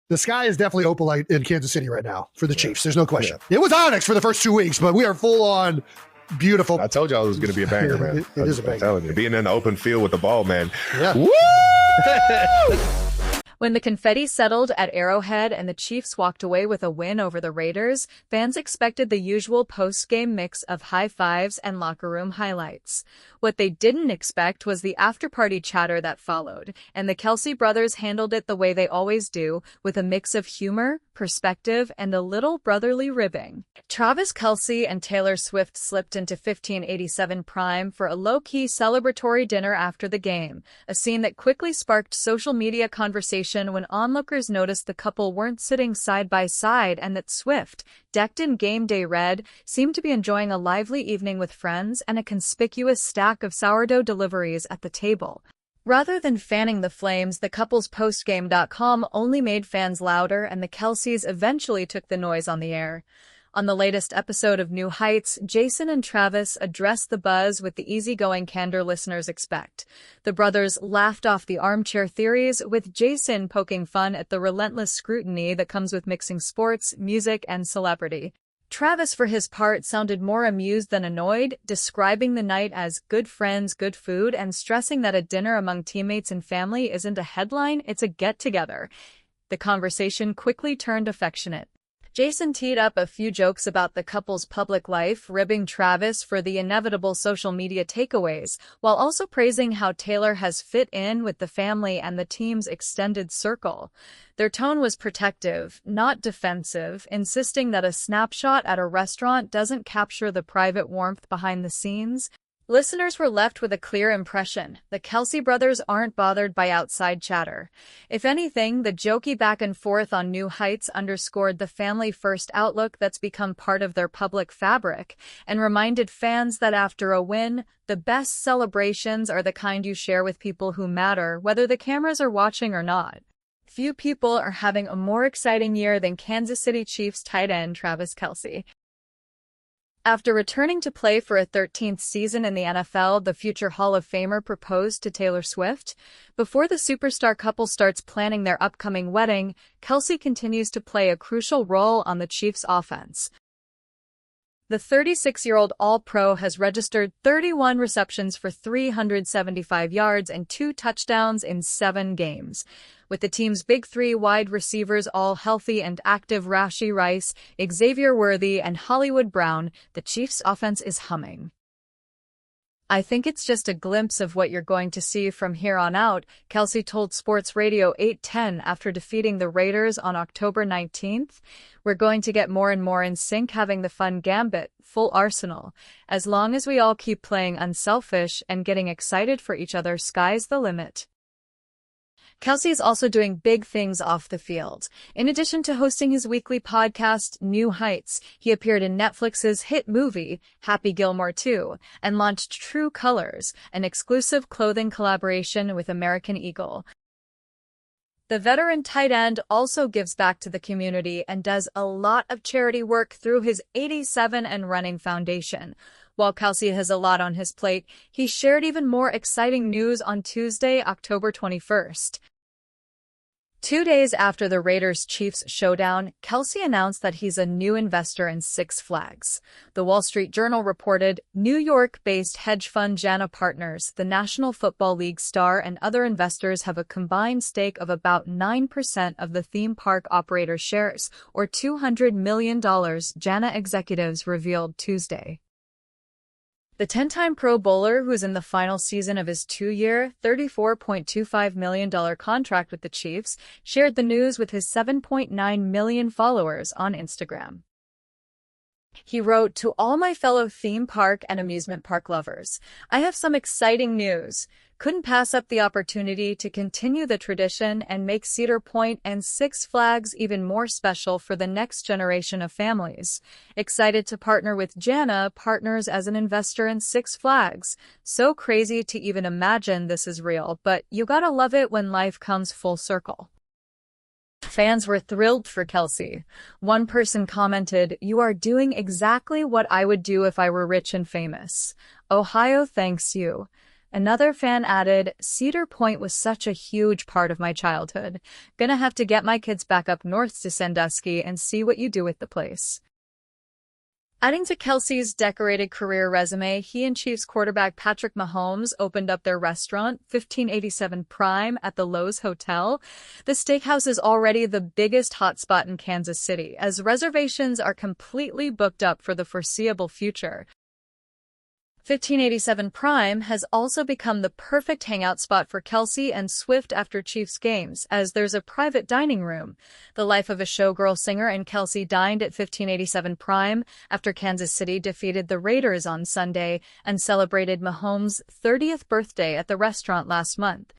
The sky is definitely opalite in Kansas City right now for the Chiefs. There's no question. Yeah. It was onyx for the first 2 weeks, but we are full on beautiful. I told y'all it was going to be a banger, man. It is a banger. I'm telling you, being in the open field with the ball, man. Yeah. Woo! When the confetti settled at Arrowhead and the Chiefs walked away with a win over the Raiders, fans expected the usual post-game mix of high fives and locker room highlights. What they didn't expect was the after-party chatter that followed, and the Kelce brothers handled it the way they always do, with a mix of humor, perspective, and a little brotherly ribbing. Travis Kelce and Taylor Swift slipped into 1587 Prime for a low-key celebratory dinner after the game, a scene that quickly sparked social media conversation when onlookers noticed the couple weren't sitting side by side and that Swift, decked in game day red, seemed to be enjoying a lively evening with friends and a conspicuous stack of sourdough deliveries at the table. Rather than fanning the flames, the couple's postgame.com only made fans louder, and the Kelces eventually took the noise on the air. On the latest episode of New Heights, Jason and Travis addressed the buzz with the easygoing candor listeners expect. The brothers laughed off the armchair theories, with Jason poking fun at the relentless scrutiny that comes with mixing sports, music, and celebrity. Travis, for his part, sounded more amused than annoyed, describing the night as good friends, good food, and stressing that a dinner among teammates and family isn't a headline, it's a get-together. The conversation quickly turned affectionate. Jason teed up a few jokes about the couple's public life, ribbing Travis for the inevitable social media takeaways, while also praising how Taylor has fit in with the family and the team's extended circle. Their tone was protective, not defensive, insisting that a snapshot at a restaurant doesn't capture the private warmth behind the scenes. Listeners were left with a clear impression. The Kelce brothers aren't bothered by outside chatter. If anything, the jokey back and forth on New Heights underscored the family-first outlook that's become part of their public fabric, and reminded fans that after a win, the best celebrations are the kind you share with people who matter, whether the cameras are watching or not. Few people are having a more exciting year than Kansas City Chiefs tight end Travis Kelce. After returning to play for a 13th season in the NFL, the future Hall of Famer proposed to Taylor Swift. Before the superstar couple starts planning their upcoming wedding, Kelce continues to play a crucial role on the Chiefs' offense. The 36-year-old All-Pro has registered 31 receptions for 375 yards and 2 touchdowns in 7 games. With the team's big 3 wide receivers all healthy and active, Rashee Rice, Xavier Worthy, and Hollywood Brown, the Chiefs' offense is humming. "I think it's just a glimpse of what you're going to see from here on out," Kelce told Sports Radio 810 after defeating the Raiders on October 19th. "We're going to get more and more in sync, having the fun gambit, full arsenal. As long as we all keep playing unselfish and getting excited for each other, sky's the limit." Kelce is also doing big things off the field. In addition to hosting his weekly podcast, New Heights, he appeared in Netflix's hit movie, Happy Gilmore 2, and launched True Colors, an exclusive clothing collaboration with American Eagle. The veteran tight end also gives back to the community and does a lot of charity work through his 87 and Running Foundation. While Kelce has a lot on his plate, he shared even more exciting news on Tuesday, October 21st. 2 days after the Raiders-Chiefs showdown, Kelce announced that he's a new investor in Six Flags. The Wall Street Journal reported New York-based hedge fund Jana Partners, the National Football League star, and other investors have a combined stake of about 9% of the theme park operator's shares, or $200 million, Jana executives revealed Tuesday. The 10-time Pro Bowler, who's in the final season of his 2-year, $34.25 million contract with the Chiefs, shared the news with his 7.9 million followers on Instagram. He wrote, "To all my fellow theme park and amusement park lovers, I have some exciting news. Couldn't pass up the opportunity to continue the tradition and make Cedar Point and Six Flags even more special for the next generation of families. Excited to partner with Jana Partners as an investor in Six Flags. So crazy to even imagine this is real, but you gotta love it when life comes full circle." Fans were thrilled for Kelce. One person commented, "You are doing exactly what I would do if I were rich and famous. Ohio thanks you." Another fan added, Cedar Point was such a huge part of my childhood. Gonna have to get my kids back up north to Sandusky and see what you do with the place. Adding to Kelce's decorated career resume, he and Chiefs quarterback Patrick Mahomes opened up their restaurant, 1587 Prime, at the Lowe's Hotel. The steakhouse is already the biggest hotspot in Kansas City, as reservations are completely booked up for the foreseeable future. 1587 Prime has also become the perfect hangout spot for Kelce and Swift after Chiefs games, as there's a private dining room. The Life of a Showgirl singer and Kelce dined at 1587 Prime after Kansas City defeated the Raiders on Sunday and celebrated Mahomes' 30th birthday at the restaurant last month.